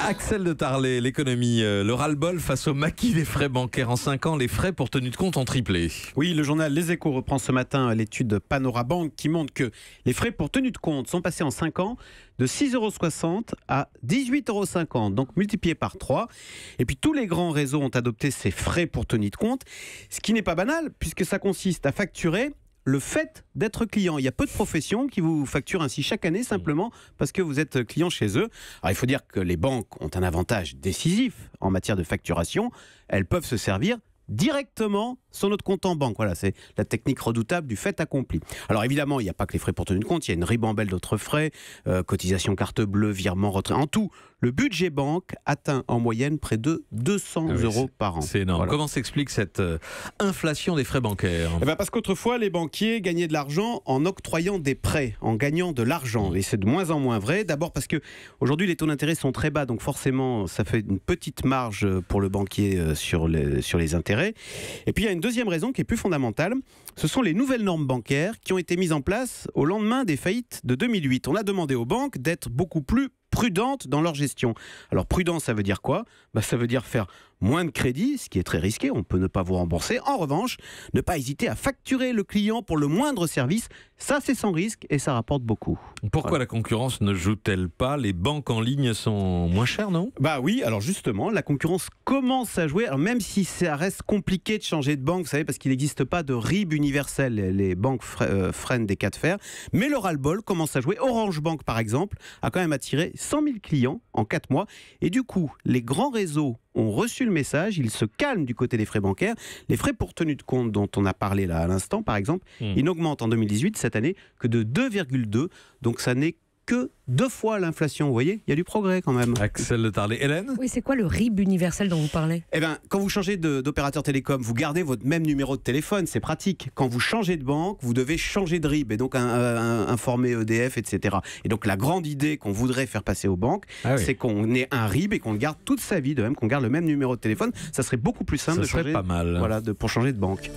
Axel de Tarlet, l'économie, le ras-le-bol face au maquis des frais bancaires. En 5 ans, les frais pour tenue de compte ont triplé. Oui, le journal Les Échos reprend ce matin l'étude Panorabank qui montre que les frais pour tenue de compte sont passés en 5 ans de 6,60 € à 18,50 €, donc multiplié par 3. Et puis tous les grands réseaux ont adopté ces frais pour tenue de compte, ce qui n'est pas banal puisque ça consiste à facturer le fait d'être client. Il y a peu de professions qui vous facturent ainsi chaque année simplement parce que vous êtes client chez eux. Alors il faut dire que les banques ont un avantage décisif en matière de facturation. Elles peuvent se servir directement sur notre compte en banque. Voilà, c'est la technique redoutable du fait accompli. Alors évidemment, il n'y a pas que les frais pour tenue de compte, il y a une ribambelle d'autres frais, cotisation carte bleue, virement, retrait. En tout, le budget banque atteint en moyenne près de 200 € par an. C'est énorme. Voilà. Comment s'explique cette inflation des frais bancaires ? Parce qu'autrefois, les banquiers gagnaient de l'argent en octroyant des prêts, en gagnant de l'argent. Et c'est de moins en moins vrai. D'abord parce que aujourd'hui, les taux d'intérêt sont très bas, donc forcément, ça fait une petite marge pour le banquier sur les intérêts. Et puis il y a une deuxième raison qui est plus fondamentale, ce sont les nouvelles normes bancaires qui ont été mises en place au lendemain des faillites de 2008. On a demandé aux banques d'être beaucoup plus prudentes dans leur gestion. Alors prudent, ça veut dire quoi ? Ça veut dire faire moins de crédit, ce qui est très risqué, on peut ne pas vous rembourser. En revanche, ne pas hésiter à facturer le client pour le moindre service, ça c'est sans risque et ça rapporte beaucoup. Pourquoi la concurrence ne joue-t-elle pas ? Les banques en ligne sont moins chères, non ? Oui, alors justement, la concurrence commence à jouer. Alors même si ça reste compliqué de changer de banque, vous savez, parce qu'il n'existe pas de RIB universel, les banques freinent des cas de fer, mais le ras-le-bol commence à jouer. Orange Bank, par exemple, a quand même attiré 100 000 clients en 4 mois. Et du coup, les grands réseaux ont reçu le message, ils se calment du côté des frais bancaires. Les frais pour tenue de compte dont on a parlé là à l'instant, par exemple, ils n'augmentent en 2018, cette année, que de 2,2. Donc ça n'est que 2 fois l'inflation. Vous voyez, il y a du progrès quand même. Axel de Tarlet. Hélène ? Oui, c'est quoi le RIB universel dont vous parlez ? Quand vous changez d'opérateur télécom, vous gardez votre même numéro de téléphone, c'est pratique. Quand vous changez de banque, vous devez changer de RIB et donc informer EDF, etc. Et donc la grande idée qu'on voudrait faire passer aux banques, c'est qu'on ait un RIB et qu'on le garde toute sa vie, de même qu'on garde le même numéro de téléphone. Ça serait beaucoup plus simple ça serait pas mal. Pour changer de banque.